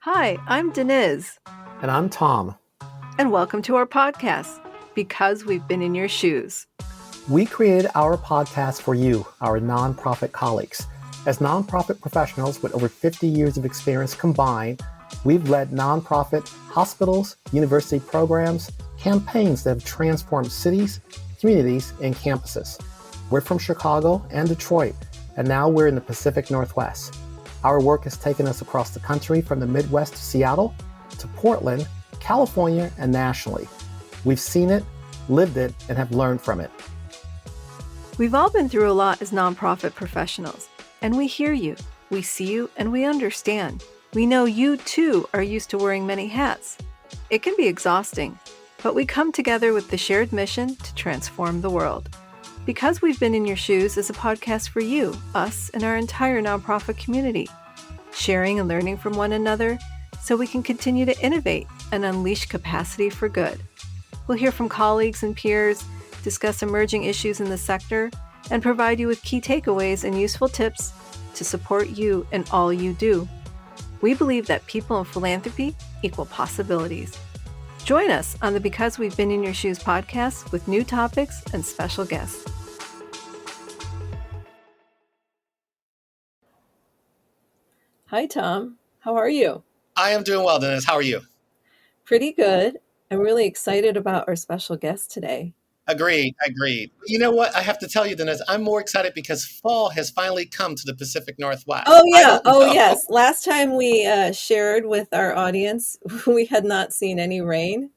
Hi, I'm Denise. And I'm Tom. And welcome to our podcast, Because We've Been in Your Shoes. We created our podcast for you, our nonprofit colleagues. As nonprofit professionals with over 50 years of experience combined, we've led nonprofit hospitals, university programs, campaigns that have transformed cities, communities, and campuses. We're from Chicago and Detroit, and now we're in the Pacific Northwest. Our work has taken us across the country from the Midwest to Seattle, to Portland, California, and nationally. We've seen it, lived it, and have learned from it. We've all been through a lot as nonprofit professionals, and we hear you, we see you, and we understand. We know you, too, are used to wearing many hats. It can be exhausting, but we come together with the shared mission to transform the world. Because We've Been in Your Shoes is a podcast for you, us, and our entire nonprofit community, sharing and learning from one another so we can continue to innovate and unleash capacity for good. We'll hear from colleagues and peers, discuss emerging issues in the sector, and provide you with key takeaways and useful tips to support you in all you do. We believe that people and philanthropy equal possibilities. Join us on the Because We've Been in Your Shoes podcast with new topics and special guests. Hi, Tom. How are you? I am doing well, Dennis. How are you? Pretty good. I'm really excited about our special guest today. Agreed. You know what? I have to tell you, Dennis, I'm more excited because fall has finally come to the Pacific Northwest. Oh, yeah. Yes. Last time we shared with our audience, we had not seen any rain.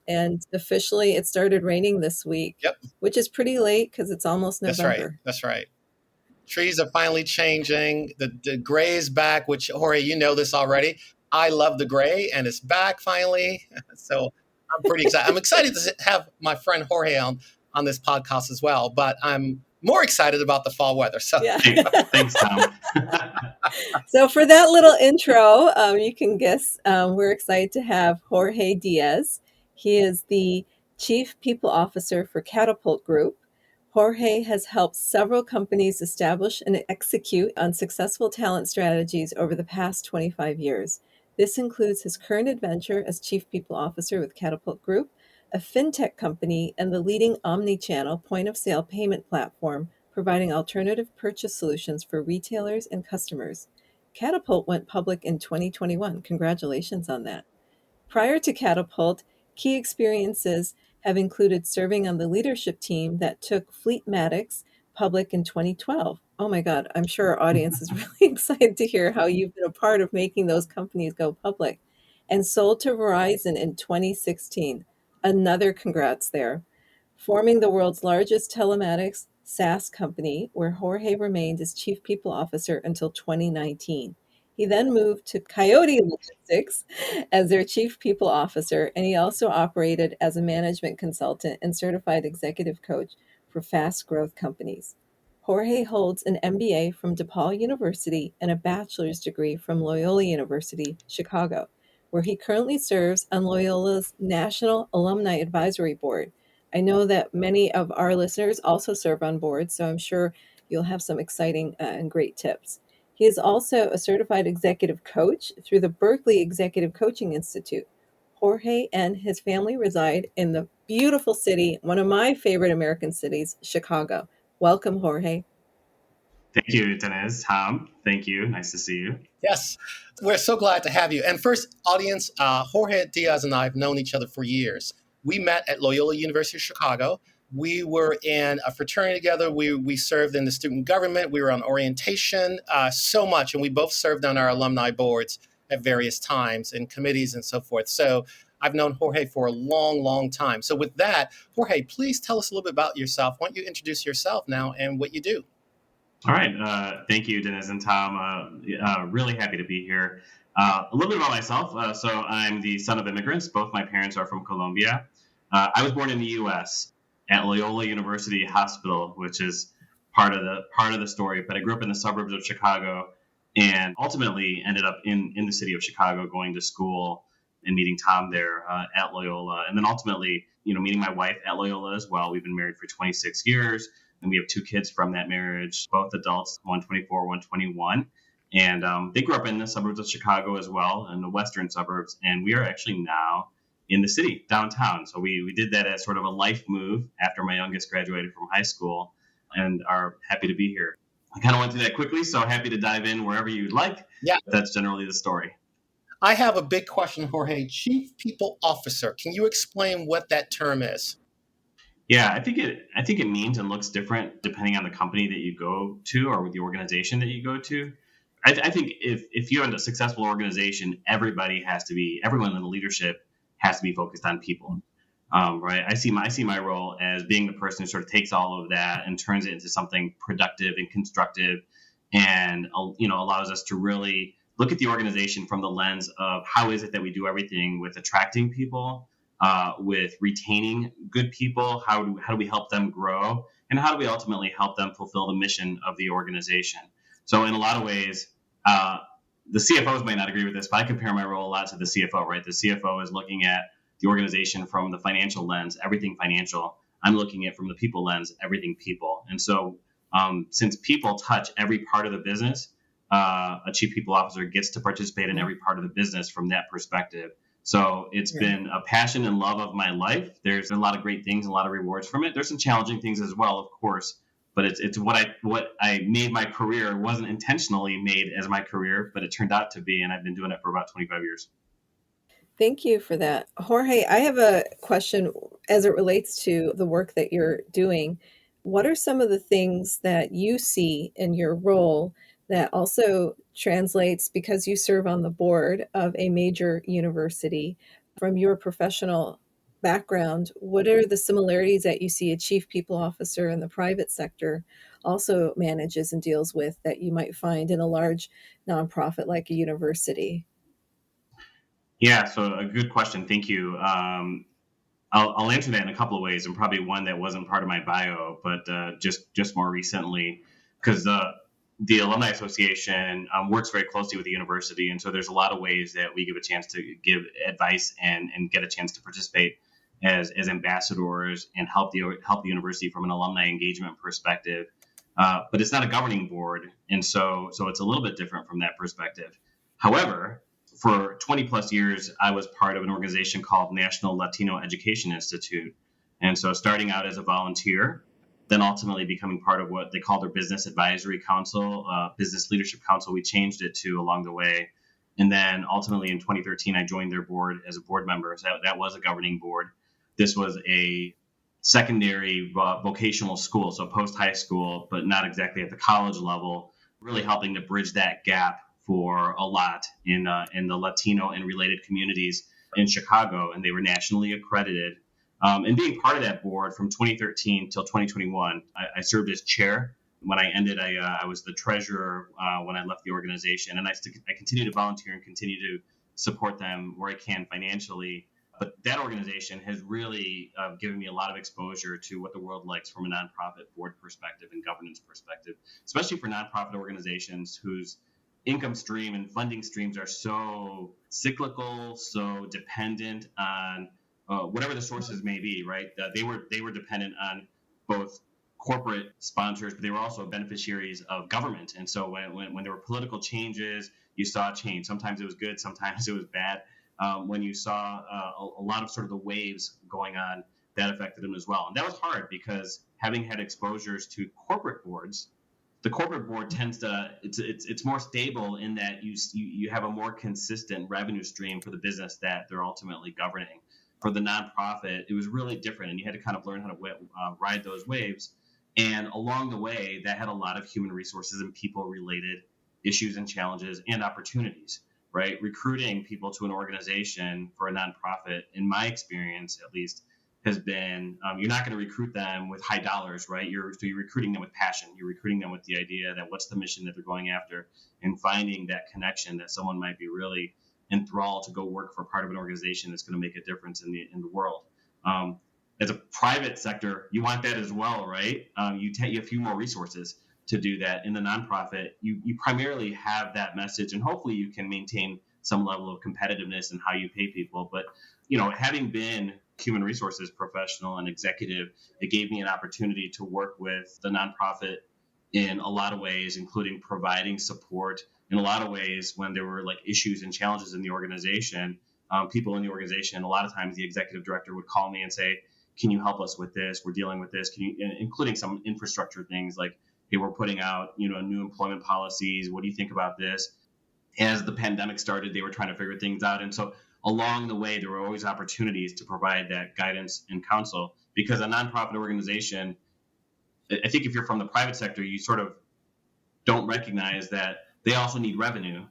And officially, it started raining this week, which is pretty late because it's almost November. That's right. Trees are finally changing. The gray is back, which, Jorge, you know this already. I love the gray, and it's back finally. So I'm pretty excited. I'm excited to have my friend Jorge on this podcast as well, but I'm more excited about the fall weather. So yeah. Thanks, Tom. So for that little intro, you can guess we're excited to have Jorge Diaz. He is the Chief People Officer for Catapult Group. Jorge has helped several companies establish and execute on successful talent strategies over the past 25 years. This includes his current adventure as Chief People Officer with Catapult Group, a fintech company and the leading omni-channel point-of-sale payment platform providing alternative purchase solutions for retailers and customers. Catapult went public in 2021. Congratulations on that. Prior to Catapult, key experiences have included serving on the leadership team that took Fleetmatics public in 2012. Oh my God, I'm sure our audience is really excited to hear how you've been a part of making those companies go public. And sold to Verizon in 2016. Another congrats there. Forming the world's largest telematics SaaS company, where Jorge remained as Chief People Officer until 2019. He then moved to Coyote Logistics as their Chief People Officer, and he also operated as a management consultant and certified executive coach for fast growth companies. Jorge holds an MBA from DePaul University and a bachelor's degree from Loyola University, Chicago, where he currently serves on Loyola's National Alumni Advisory Board. I know that many of our listeners also serve on boards, so I'm sure you'll have some exciting and great tips. He is also a certified executive coach through the Berkeley Executive Coaching Institute. Jorge and his family reside in the beautiful city, one of my favorite American cities, Chicago. Welcome, Jorge. Thank you, Denise. Tom, thank you. Nice to see you. Yes, we're so glad to have you. And first, audience, Jorge Diaz and I have known each other for years. We met at Loyola University of Chicago. We were in a fraternity together. We served in the student government. We were on orientation, so much. And we both served on our alumni boards at various times and committees and so forth. So I've known Jorge for a long, long time. So with that, Jorge, please tell us a little bit about yourself. Why don't you introduce yourself now and what you do? All right. Thank you, Denise and Tom. Really happy to be here. A little bit about myself. So I'm the son of immigrants. Both my parents are from Colombia. I was born in the U.S. at Loyola University Hospital, which is part of the story. But I grew up in the suburbs of Chicago and ultimately ended up in the city of Chicago, going to school and meeting Tom there at Loyola. And then ultimately, meeting my wife at Loyola as well. We've been married for 26 years. And we have two kids from that marriage, both adults, one 24, one 21. And they grew up in the suburbs of Chicago as well, in the western suburbs. And we are actually now in the city, downtown. So we did that as sort of a life move after my youngest graduated from high school and are happy to be here. I kind of went through that quickly, so happy to dive in wherever you'd like. Yeah. That's generally the story. I have a big question, Jorge. Chief People Officer. Can you explain what that term is? Yeah, I think it means and looks different depending on the company that you go to or with the organization that you go to. I think if you're in a successful organization, everyone in the leadership has to be focused on people, right? I see my role as being the person who sort of takes all of that and turns it into something productive and constructive, and allows us to really look at the organization from the lens of how is it that we do everything with attracting people, with retaining good people, how do we help them grow, and how do we ultimately help them fulfill the mission of the organization. So in a lot of ways, uh, the CFOs might not agree with this, but I compare my role a lot to the CFO, right? The CFO is looking at the organization from the financial lens, everything financial. I'm looking at it from the people lens, everything people. And so since people touch every part of the business, a chief people officer gets to participate in every part of the business from that perspective. So it's been a passion and love of my life. There's a lot of great things, a lot of rewards from it. There's some challenging things as well, of course, but it's what I made my career. It wasn't intentionally made as my career, but it turned out to be, and I've been doing it for about 25 years. Thank you for that. Jorge, I have a question as it relates to the work that you're doing. What are some of the things that you see in your role that also translates because you serve on the board of a major university? From your professional background, what are the similarities that you see a chief people officer in the private sector also manages and deals with that you might find in a large nonprofit like a university? Yeah, so a good question. Thank you. I'll answer that in a couple of ways, and probably one that wasn't part of my bio, but just more recently, because the Alumni Association works very closely with the university, and so there's a lot of ways that we give a chance to give advice and get a chance to participate as ambassadors and help the university from an alumni engagement perspective. But it's not a governing board, and so it's a little bit different from that perspective. However, for 20 plus years, I was part of an organization called National Latino Education Institute. And so starting out as a volunteer, then ultimately becoming part of what they call their Business Advisory Council, Business Leadership Council, we changed it to along the way. And then ultimately in 2013, I joined their board as a board member. So that was a governing board. This was a secondary vocational school, so post high school, but not exactly at the college level, really helping to bridge that gap for a lot in the Latino and related communities in Chicago, and they were nationally accredited. And being part of that board from 2013 till 2021, I served as chair. When I ended, I was the treasurer when I left the organization, and I continue to volunteer and continue to support them where I can financially. But that organization has really given me a lot of exposure to what the world likes from a nonprofit board perspective and governance perspective, especially for nonprofit organizations whose income stream and funding streams are so cyclical, so dependent on whatever the sources may be, right? They were dependent on both corporate sponsors, but they were also beneficiaries of government. And so when there were political changes, you saw change. Sometimes it was good, sometimes it was bad. When you saw a lot of sort of the waves going on, that affected them as well. And that was hard because having had exposures to corporate boards, the corporate board tends to it's more stable in that you have a more consistent revenue stream for the business that they're ultimately governing. For the nonprofit, it was really different, and you had to kind of learn how to ride those waves. And along the way, that had a lot of human resources and people related issues and challenges and opportunities. Right, recruiting people to an organization for a nonprofit, in my experience at least, has been you're not going to recruit them with high dollars, right? You're recruiting them with passion. You're recruiting them with the idea that what's the mission that they're going after, and finding that connection that someone might be really enthralled to go work for part of an organization that's going to make a difference in the world. As a private sector, you want that as well, right? You take a few more resources to do that. In the nonprofit, you primarily have that message, and hopefully you can maintain some level of competitiveness in how you pay people. But having been human resources professional and executive, it gave me an opportunity to work with the nonprofit in a lot of ways, including providing support in a lot of ways when there were like issues and challenges in the organization. People in the organization, a lot of times the executive director would call me and say, can you help us with this? We're dealing with this. Can you, including some infrastructure things like, hey, we're putting out, new employment policies. What do you think about this? As the pandemic started, they were trying to figure things out. And so along the way, there were always opportunities to provide that guidance and counsel, because a nonprofit organization, I think if you're from the private sector, you sort of don't recognize that they also need revenue.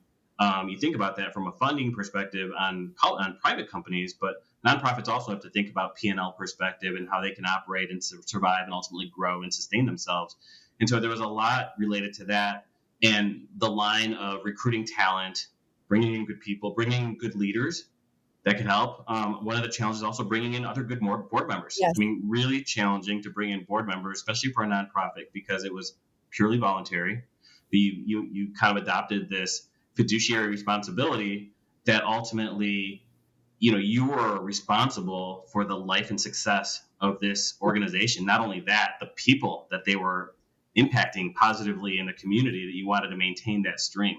You think about that from a funding perspective on private companies, but nonprofits also have to think about P&L perspective and how they can operate and survive and ultimately grow and sustain themselves. And so there was a lot related to that, and the line of recruiting talent, bringing in good people, bringing in good leaders that could help. One of the challenges is also bringing in other good board members. Yes. I mean, really challenging to bring in board members, especially for a nonprofit, because it was purely voluntary. You kind of adopted this fiduciary responsibility that ultimately, you were responsible for the life and success of this organization. Not only that, the people that they were impacting positively in the community, that you wanted to maintain that stream.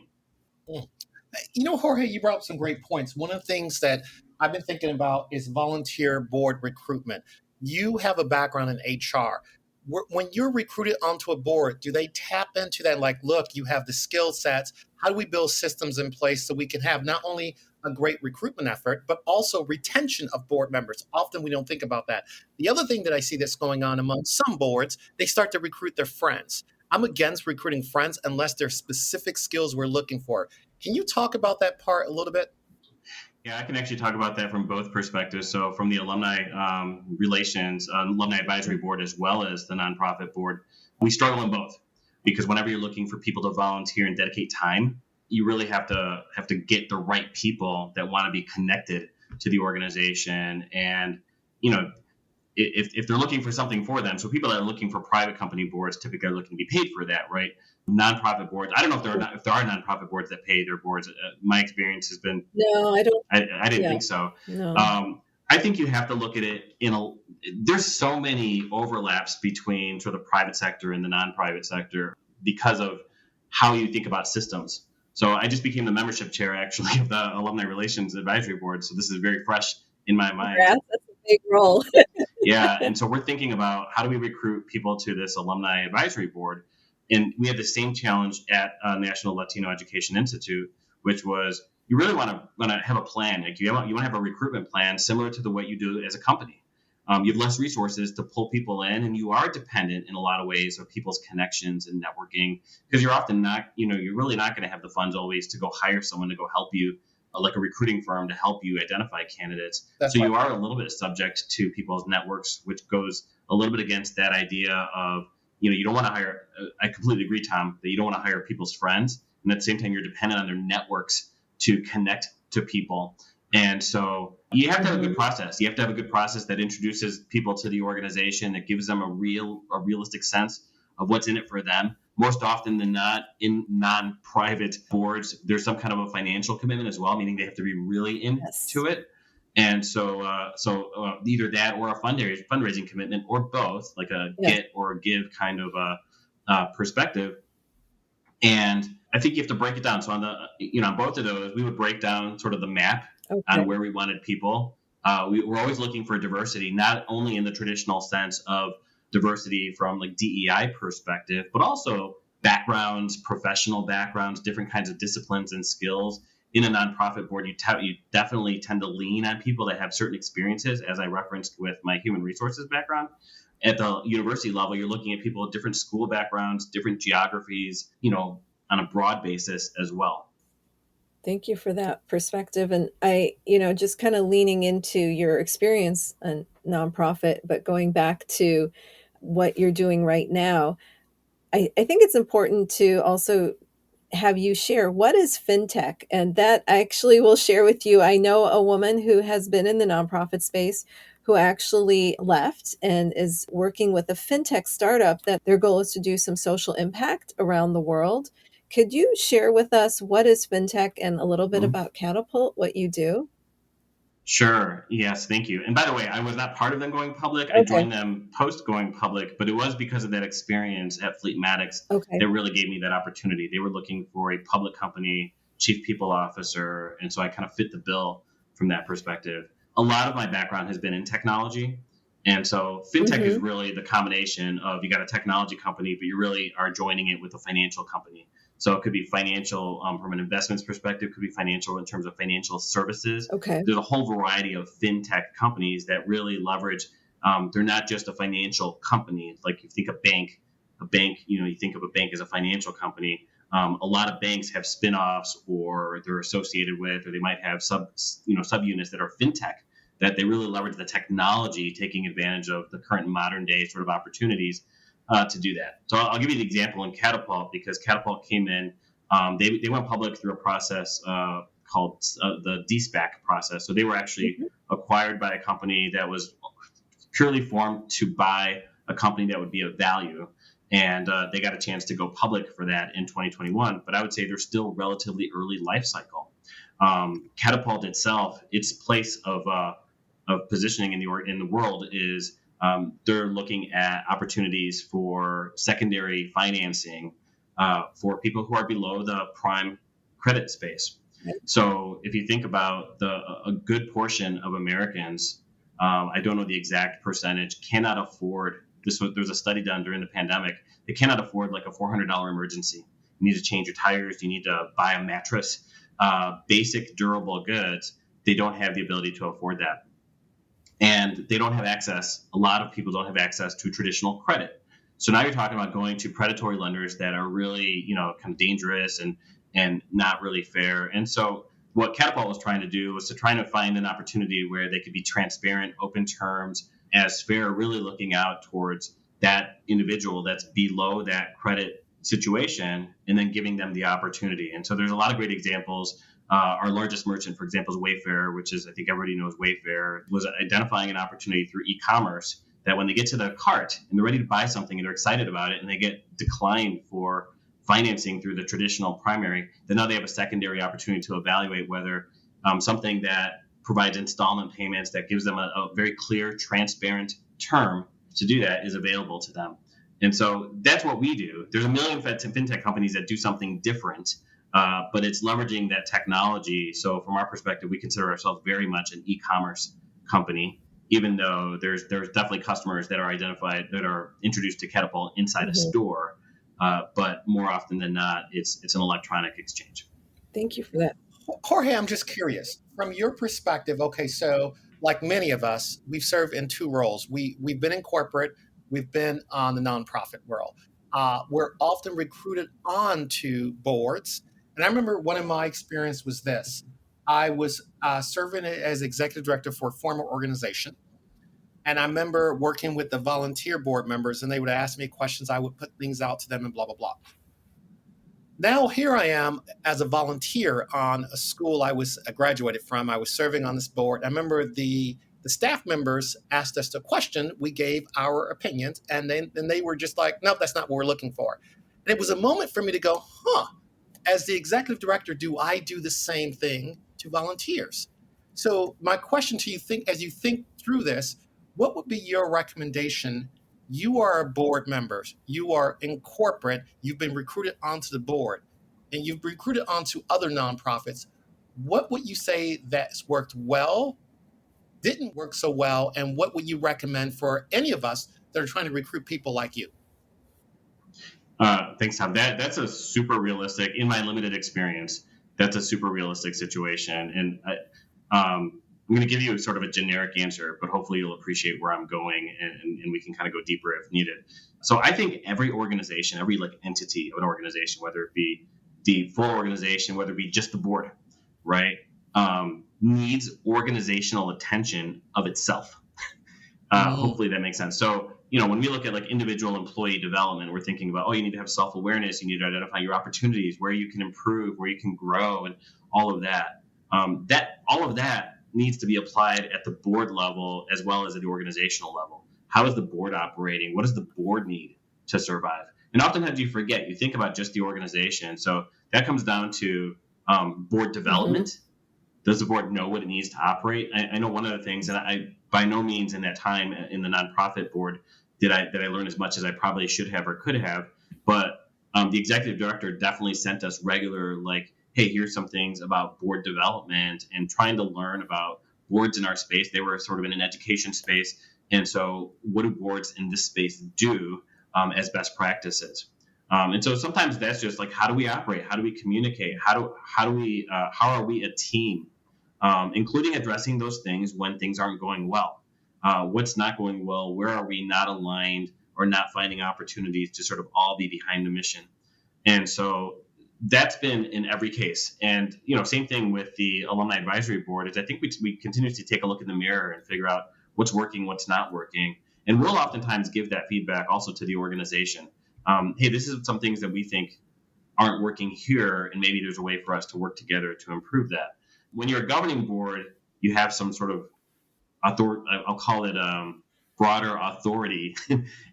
Jorge, you brought up some great points. One of the things that I've been thinking about is volunteer board recruitment. You have a background in HR. When you're recruited onto a board, do they tap into that? Like, look, you have the skill sets. How do we build systems in place so we can have not only a great recruitment effort, but also retention of board members? Often we don't think about that. The other thing that I see that's going on among some boards, they start to recruit their friends. I'm against recruiting friends unless there's specific skills we're looking for. Can you talk about that part a little bit? Yeah, I can actually talk about that from both perspectives. So from the alumni relations, alumni advisory board, as well as the nonprofit board, we struggle in both, because whenever you're looking for people to volunteer and dedicate time, you really have to get the right people that want to be connected to the organization. And, if they're looking for something for them, so people that are looking for private company boards typically are looking to be paid for that, right? Nonprofit boards, I don't know if there are nonprofit boards that pay their boards. My experience has been, No, I don't. I didn't Yeah. think so. No. I think you have to look at it there's so many overlaps between sort of the private sector and the non-private sector because of how you think about systems. So I just became the membership chair, actually, of the Alumni Relations Advisory Board. So this is very fresh in my mind. Congrats, that's a big role. Yeah. And so we're thinking about how do we recruit people to this Alumni Advisory Board? And we had the same challenge at National Latino Education Institute, which was you really want to have a plan. Like you want to have a recruitment plan similar to what you do as a company. You have less resources to pull people in, and you are dependent in a lot of ways of people's connections and networking, because you're often not, you're really not going to have the funds always to go hire someone to go help you, like a recruiting firm to help you identify candidates. That's so right. You are a little bit subject to people's networks, which goes a little bit against that idea of, you don't want to hire. I completely agree, Tom, that you don't want to hire people's friends. And at the same time, you're dependent on their networks to connect to people. And so you have to have a good process. You have to have a good process that introduces people to the organization, that gives them a realistic sense of what's in it for them. Most often than not, in non-private boards, there's some kind of a financial commitment as well, meaning they have to be really into it. And so either that or a fundraising commitment, or both, like a get or a give kind of a perspective. And I think you have to break it down. So on both of those, we would break down sort of the map on where we wanted people. We're always looking for diversity, not only in the traditional sense of diversity from like DEI perspective, but also backgrounds, professional backgrounds, different kinds of disciplines and skills. In a nonprofit board, you definitely tend to lean on people that have certain experiences, as I referenced with my human resources background. At the university level, you're looking at people with different school backgrounds, different geographies, on a broad basis as well. Thank you for that perspective. And I, just kind of leaning into your experience in nonprofit, but going back to what you're doing right now, I think it's important to also have you share what is fintech, and that I actually will share with you. I know a woman who has been in the nonprofit space who actually left and is working with a fintech startup that their goal is to do some social impact around the world. Could you share with us what is fintech and a little bit about Catapult, what you do? Sure. Yes. Thank you. And by the way, I was not part of them going public. I Okay. joined them post going public, but it was because of that experience at Fleetmatics Okay. that really gave me that opportunity. They were looking for a public company chief people officer. And so I kind of fit the bill from that perspective. A lot of my background has been in technology. And so fintech is Mm-hmm. really the combination of you got a technology company, but you really are joining it with a financial company. So it could be financial from an investments perspective, could be financial in terms of financial services. Okay. There's a whole variety of fintech companies that really leverage. They're not just a financial company. Like you think a bank, you think of a bank as a financial company. A lot of banks have spin-offs or they're associated with, or they might have subunits that are fintech that they really leverage the technology, taking advantage of the current modern day sort of opportunities to do that. So I'll give you the example in Catapult because Catapult came in. They went public through a process called the DSPAC process. So they were actually Mm-hmm. acquired by a company that was purely formed to buy a company that would be of value. And they got a chance to go public for that in 2021. But I would say they're still relatively early life cycle. Catapult itself, its place of positioning in the world is they're looking at opportunities for secondary financing for people who are below the prime credit space. So if you think about a good portion of Americans, I don't know the exact percentage, cannot afford this. There's a study done during the pandemic. They cannot afford like a $400 emergency. You need to change your tires. You need to buy a mattress. Basic durable goods. They don't have the ability to afford that. And they don't have access. A lot of people don't have access to traditional credit. So now you're talking about going to predatory lenders that are really, kind of dangerous and not really fair. And so what Catapult was trying to do was to try to find an opportunity where they could be transparent, open terms, as fair, really looking out towards that individual that's below that credit situation and then giving them the opportunity. And so there's a lot of great examples. Our largest merchant, for example, is Wayfair, which is, I think everybody knows Wayfair, was identifying an opportunity through e-commerce that when they get to the cart and they're ready to buy something and they're excited about it and they get declined for financing through the traditional primary, then now they have a secondary opportunity to evaluate whether something that provides installment payments that gives them a very clear, transparent term to do that is available to them. And so that's what we do. There's a million fintech companies that do something different, but it's leveraging that technology. So from our perspective, we consider ourselves very much an e-commerce company, even though there's definitely customers that are identified, that are introduced to Catapult inside a Mm-hmm. store. But more often than not, it's an electronic exchange. Thank you for that. Jorge, I'm just curious from your perspective. Okay, so like many of us, we've served in two roles. We've been in corporate, we've been on the nonprofit world. We're often recruited onto boards, and I remember one of my experience was this. I was serving as executive director for a former organization, and I remember working with the volunteer board members, and they would ask me questions. I would put things out to them, and blah blah blah. Now here I am as a volunteer on a school I graduated from. I was serving on this board. I remember the staff members asked us a question. We gave our opinions, and then they were just like, "Nope, that's not what we're looking for." And it was a moment for me to go, "Huh." As the executive director, do I do the same thing to volunteers? So my question to you, as you think through this, what would be your recommendation? You are a board member, you are in corporate, you've been recruited onto the board, and you've recruited onto other nonprofits. What would you say that's worked well, didn't work so well, and what would you recommend for any of us that are trying to recruit people like you? Thanks, Tom. That's a super realistic, in my limited experience, that's a super realistic situation. And I'm going to give you sort of a generic answer, but hopefully you'll appreciate where I'm going and we can kind of go deeper if needed. So I think every organization, every like entity of an organization, whether it be the full organization, whether it be just the board, right, needs organizational attention of itself. Hopefully that makes sense. So, when we look at like individual employee development, we're thinking about, you need to have self-awareness. You need to identify your opportunities, where you can improve, where you can grow, and all of that. All of that needs to be applied at the board level as well as at the organizational level. How is the board operating? What does the board need to survive? And oftentimes you forget, you think about just the organization. So that comes down to board development. Does the board know what it needs to operate? I know one of the things, and I by no means in that time in the nonprofit board did I learn as much as I probably should have or could have. But the executive director definitely sent us regular, like, hey, here's some things about board development and trying to learn about boards in our space. They were sort of in an education space. And so what do boards in this space do as best practices? And so sometimes that's just like, how do we operate? How do we communicate? How are we a team? Including addressing those things when things aren't going well. What's not going well? Where are we not aligned or not finding opportunities to sort of all be behind the mission? And so that's been in every case. And, same thing with the Alumni Advisory Board is I think we continuously take a look in the mirror and figure out what's working, what's not working. And we'll oftentimes give that feedback also to the organization. Hey, this is some things that we think aren't working here, and maybe there's a way for us to work together to improve that. When you're a governing board, you have some sort of I'll call it broader authority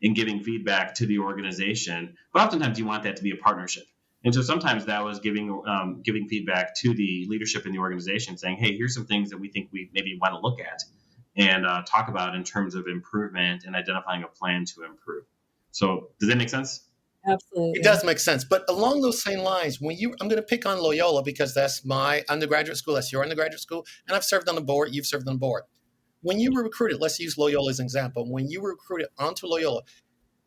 in giving feedback to the organization. But oftentimes you want that to be a partnership. And so sometimes that was giving feedback to the leadership in the organization saying, hey, here's some things that we think we maybe want to look at and talk about in terms of improvement and identifying a plan to improve. So does that make sense? Absolutely. It does make sense. But along those same lines, I'm going to pick on Loyola because that's my undergraduate school, that's your undergraduate school, and I've served on the board, you've served on the board. When you were recruited, let's use Loyola as an example. When you were recruited onto Loyola,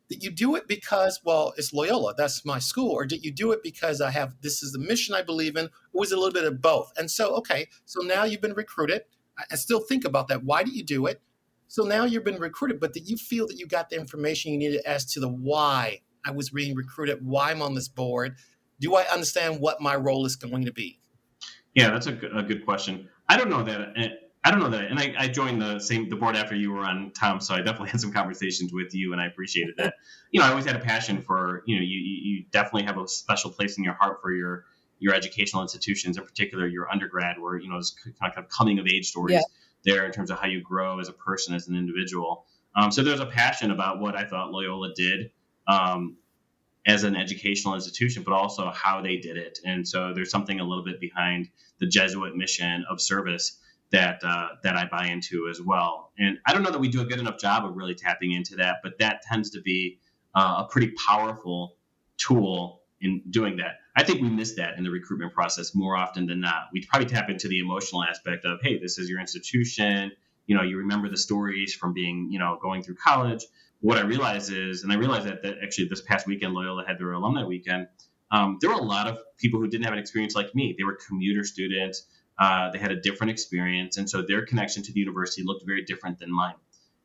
did you do it because, well, it's Loyola, that's my school, or did you do it because this is the mission I believe in, or was it a little bit of both? And so, so now you've been recruited. I still think about that. Why did you do it? So now you've been recruited, but did you feel that you got the information you needed as to the why I was being recruited, why I'm on this board? Do I understand what my role is going to be? Yeah, that's a good question. I don't know that. And I joined the board after you were on, Tom, so I definitely had some conversations with you, and I appreciated that. I always had a passion for, you definitely have a special place in your heart for your educational institutions, in particular your undergrad, where, it's kind of coming of age stories there in terms of how you grow as a person, as an individual. So there's a passion about what I thought Loyola did as an educational institution, but also how they did it. And so there's something a little bit behind the Jesuit mission of service that I buy into as well. And I don't know that we do a good enough job of really tapping into that, but that tends to be a pretty powerful tool in doing that. I think we miss that in the recruitment process more often than not. We probably tap into the emotional aspect of, hey, this is your institution. You remember the stories from being, going through college. What I realize is, and I realized that actually this past weekend, Loyola had their alumni weekend. There were a lot of people who didn't have an experience like me. They were commuter students. They had a different experience. And so their connection to the university looked very different than mine.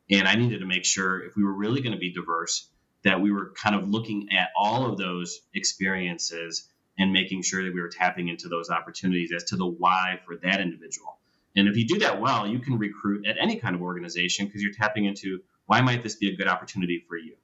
And I needed to make sure if we were really going to be diverse, that we were kind of looking at all of those experiences and making sure that we were tapping into those opportunities as to the why for that individual. And if you do that well, you can recruit at any kind of organization because you're tapping into why might this be a good opportunity for you?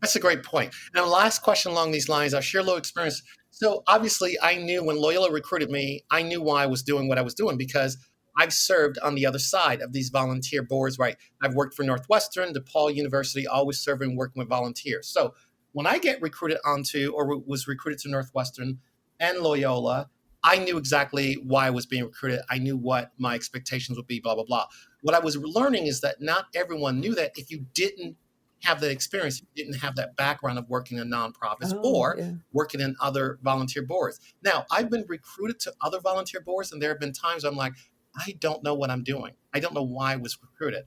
That's a great point. Now, last question along these lines, I'll share a little experience. So obviously I knew when Loyola recruited me, I knew why I was doing what I was doing because I've served on the other side of these volunteer boards, right? I've worked for Northwestern, DePaul University, always serving, working with volunteers. So when I get recruited onto or was recruited to Northwestern and Loyola, I knew exactly why I was being recruited. I knew what my expectations would be, blah, blah, blah. What I was learning is that not everyone knew that if you didn't have that experience, you didn't have that background of working in nonprofits working in other volunteer boards. Now, I've been recruited to other volunteer boards, and there have been times I'm like, I don't know what I'm doing. I don't know why I was recruited,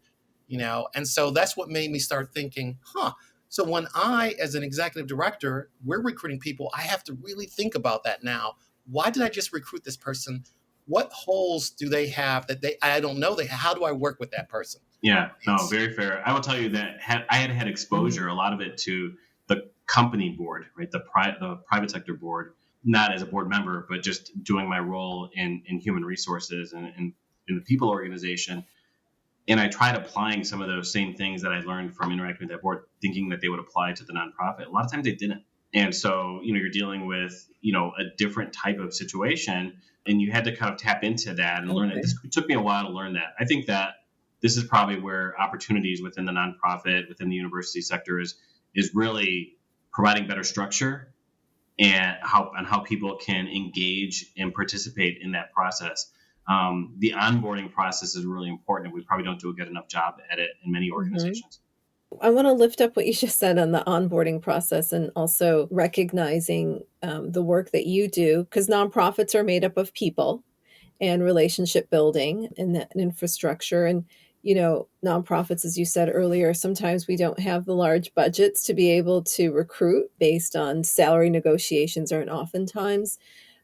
And so that's what made me start thinking, so when I, as an executive director, we're recruiting people, I have to really think about that now. Why did I just recruit this person? What holes do they have that I don't know? How do I work with that person? Yeah, no, very fair. I will tell you that I had exposure, a lot of it to the company board, right? The private sector board, not as a board member, but just doing my role in human resources and in the people organization. And I tried applying some of those same things that I learned from interacting with that board, thinking that they would apply to the nonprofit. A lot of times they didn't. And so, you're dealing with, a different type of situation, and you had to kind of tap into that and learn it. It took me a while to learn that. I think that this is probably where opportunities within the nonprofit, within the university sector is really providing better structure and how people can engage and participate in that process. the onboarding process is really important. We probably don't do a good enough job at it in many Mhm. organizations. I want to lift up what you just said on the onboarding process and also recognizing the work that you do, because nonprofits are made up of people and relationship building and that infrastructure. And, nonprofits, as you said earlier, sometimes we don't have the large budgets to be able to recruit based on salary negotiations, aren't oftentimes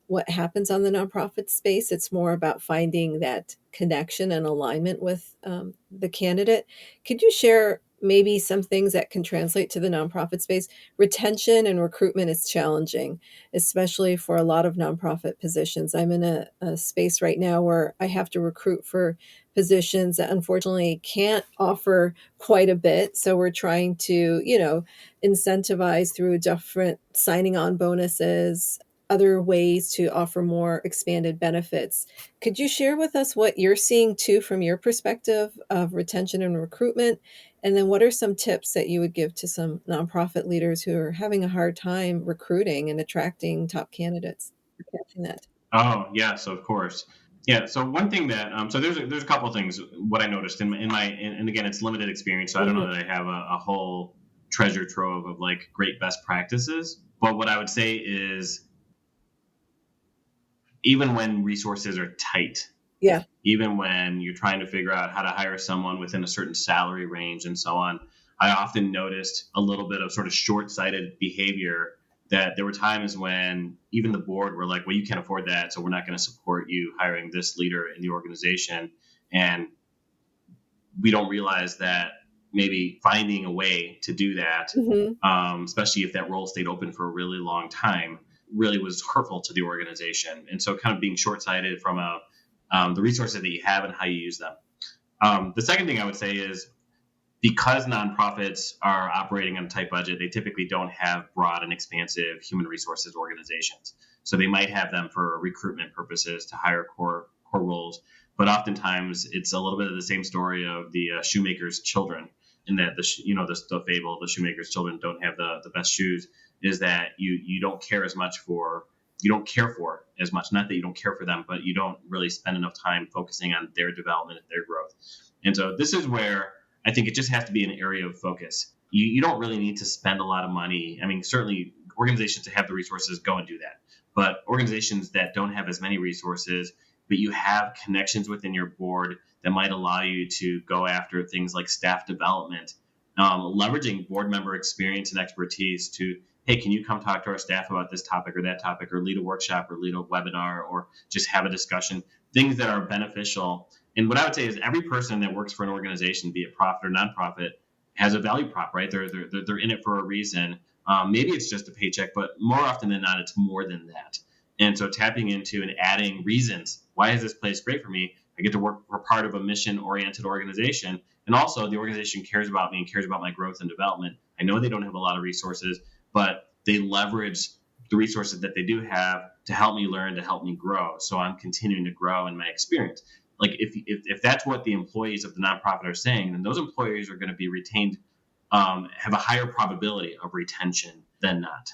what happens on the nonprofit space. It's more about finding that connection and alignment with the candidate. Could you share maybe some things that can translate to the nonprofit space? Retention and recruitment is challenging, especially for a lot of nonprofit positions. I'm in a space right now where I have to recruit for positions that unfortunately can't offer quite a bit. So we're trying to, incentivize through different signing on bonuses, other ways to offer more expanded benefits. Could you share with us what you're seeing too from your perspective of retention and recruitment? And then what are some tips that you would give to some nonprofit leaders who are having a hard time recruiting and attracting top candidates? Catching that. Oh, yes, of course. Yeah. So one thing that so there's a couple of things what I noticed in my and again it's limited experience, so I don't Mhm. know that I have a whole treasure trove of like great best practices. But what I would say is even when resources are tight, Yeah. even when you're trying to figure out how to hire someone within a certain salary range and so on, I often noticed a little bit of sort of short sighted behavior that there were times when even the board were like, well, you can't afford that, so we're not going to support you hiring this leader in the organization. And we don't realize that maybe finding a way to do that, Hmm. especially if that role stayed open for a really long time, really was hurtful to the organization. And so, kind of being short sighted from the resources that you have and how you use them. The second thing I would say is because nonprofits are operating on a tight budget, they typically don't have broad and expansive human resources organizations. So they might have them for recruitment purposes to hire core roles, but oftentimes it's a little bit of the same story of the shoemaker's children, in that the fable, the shoemaker's children don't have the best shoes, is that you don't care as much for you don't care for as much. Not that you don't care for them, but you don't really spend enough time focusing on their development and their growth. And so this is where I think it just has to be an area of focus. You don't really need to spend a lot of money. I mean, certainly organizations that have the resources go and do that. But organizations that don't have as many resources, but you have connections within your board that might allow you to go after things like staff development, leveraging board member experience and expertise to, hey, can you come talk to our staff about this topic or that topic, or lead a workshop or lead a webinar or just have a discussion, things that are beneficial. And what I would say is every person that works for an organization, be it profit or nonprofit, has a value prop, right? They're in it for a reason. Maybe it's just a paycheck, but more often than not, it's more than that. And so tapping into and adding reasons. Why is this place great for me? I get to work for part of a mission-oriented organization. And also the organization cares about me and cares about my growth and development. I know they don't have a lot of resources, but they leverage the resources that they do have to help me learn, to help me grow. So I'm continuing to grow in my experience. Like if that's what the employees of the nonprofit are saying, then those employees are going to be retained, have a higher probability of retention than not.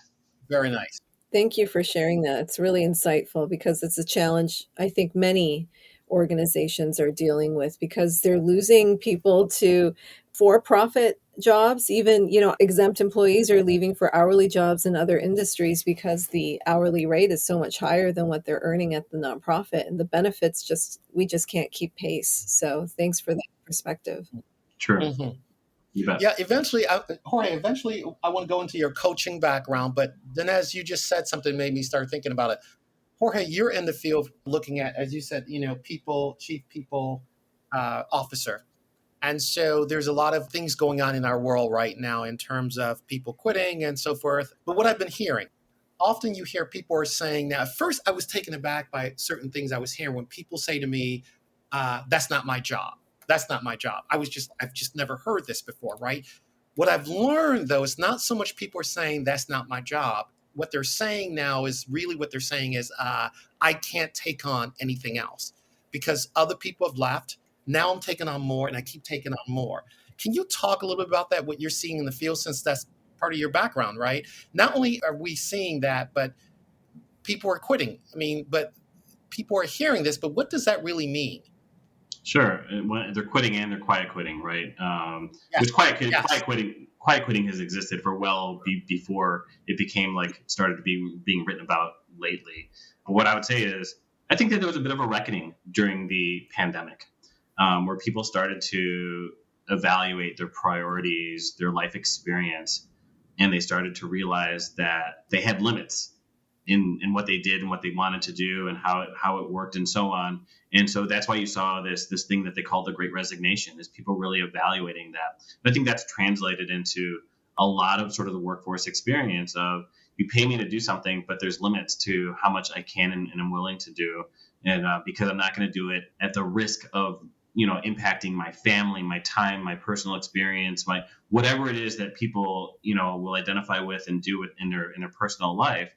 Very nice. Thank you for sharing that. It's really insightful because it's a challenge I think many organizations are dealing with because they're losing people to for-profit jobs. Even, exempt employees are leaving for hourly jobs in other industries because the hourly rate is so much higher than what they're earning at the nonprofit, and the benefits we just can't keep pace. So thanks for that perspective. True. Mhm. You bet. Yeah, Jorge, eventually I want to go into your coaching background, but then as you just said something made me start thinking about it. Jorge, you're in the field looking at, as you said, chief people officer. And so there's a lot of things going on in our world right now in terms of people quitting and so forth. But what I've been hearing, often you hear people are saying, now, at first I was taken aback by certain things I was hearing when people say to me, that's not my job. That's not my job. I've just never heard this before, right? What I've learned though, is not so much people are saying that's not my job. What they're saying now is really what they're saying is, I can't take on anything else because other people have left. Now I'm taking on more and I keep taking on more. Can you talk a little bit about that, what you're seeing in the field, since that's part of your background, right? Not only are we seeing that, but people are quitting. I mean, but people are hearing this, but what does that really mean? Sure. When they're quitting and they're quiet quitting, right? Yes. Which Yes. quiet quitting has existed for before it became like started to be being written about lately. But what I would say is, I think that there was a bit of a reckoning during the pandemic, where people started to evaluate their priorities, their life experience, and they started to realize that they had limits in what they did and what they wanted to do and how it worked and so on. And so that's why you saw this thing that they called the Great Resignation, is people really evaluating that. But I think that's translated into a lot of sort of the workforce experience of, you pay me to do something, but there's limits to how much I can and am willing to do. And because I'm not going to do it at the risk of, impacting my family, my time, my personal experience, my whatever it is that people, will identify with and do it in their personal life.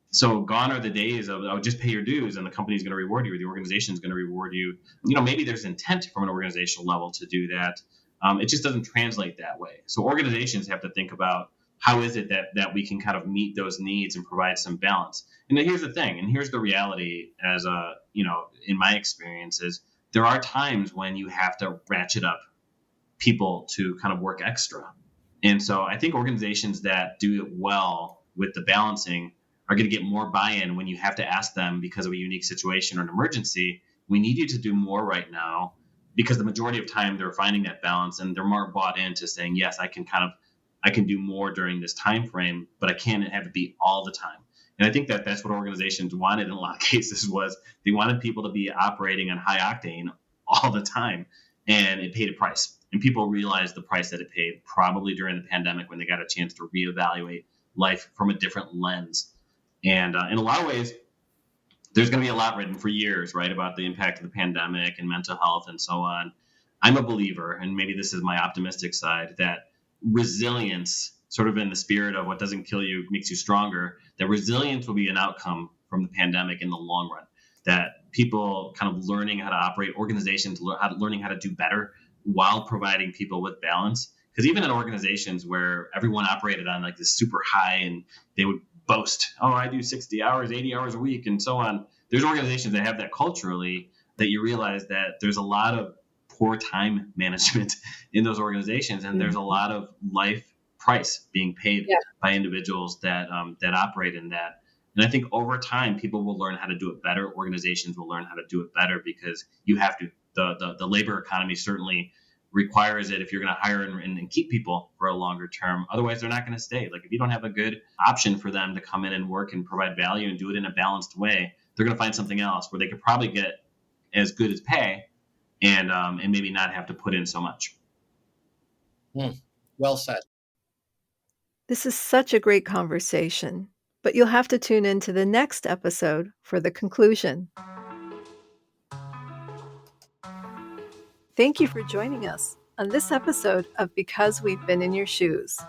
So gone are the days of, oh, just pay your dues and the company's going to reward you, or the organization is going to reward you. Maybe there's intent from an organizational level to do that. It just doesn't translate that way. So organizations have to think about, how is it that we can kind of meet those needs and provide some balance. And then here's the thing, and here's the reality, as in my experience, is there are times when you have to ratchet up people to kind of work extra. And so I think organizations that do it well with the balancing are going to get more buy-in when you have to ask them, because of a unique situation or an emergency, we need you to do more right now, because the majority of time they're finding that balance and they're more bought into saying, yes, I can do more during this time frame, but I can't have it be all the time. And I think that that's what organizations wanted in a lot of cases, was they wanted people to be operating on high octane all the time, and it paid a price. And people realized the price that it paid probably during the pandemic, when they got a chance to reevaluate life from a different lens. And in a lot of ways, there's going to be a lot written for years, right, about the impact of the pandemic and mental health and so on. I'm a believer, and maybe this is my optimistic side, that resilience, sort of in the spirit of what doesn't kill you makes you stronger, that resilience will be an outcome from the pandemic in the long run. That people kind of learning how to operate, organizations learning how to do better while providing people with balance. Because even in organizations where everyone operated on like this super high, and they would boast, oh, I do 60 hours, 80 hours a week, and so on. There's organizations that have that culturally, that you realize that there's a lot of poor time management in those organizations, and there's a lot of life price being paid by individuals that operate in that. And I think over time, people will learn how to do it better. Organizations will learn how to do it better, because you have to. The labor economy certainly requires it if you're going to hire and keep people for a longer term. Otherwise, they're not going to stay. Like, if you don't have a good option for them to come in and work and provide value and do it in a balanced way, they're going to find something else where they could probably get as good as pay, and maybe not have to put in so much. Well said. This is such a great conversation, but you'll have to tune in to the next episode for the conclusion. Thank you for joining us on this episode of Because We've Been in Your Shoes.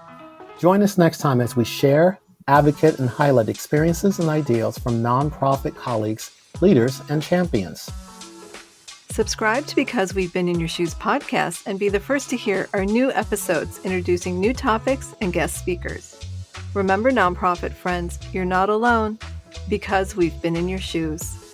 Join us next time as we share, advocate, and highlight experiences and ideals from nonprofit colleagues, leaders, and champions. Subscribe to Because We've Been in Your Shoes podcast and be the first to hear our new episodes introducing new topics and guest speakers. Remember, nonprofit friends, you're not alone, because we've been in your shoes.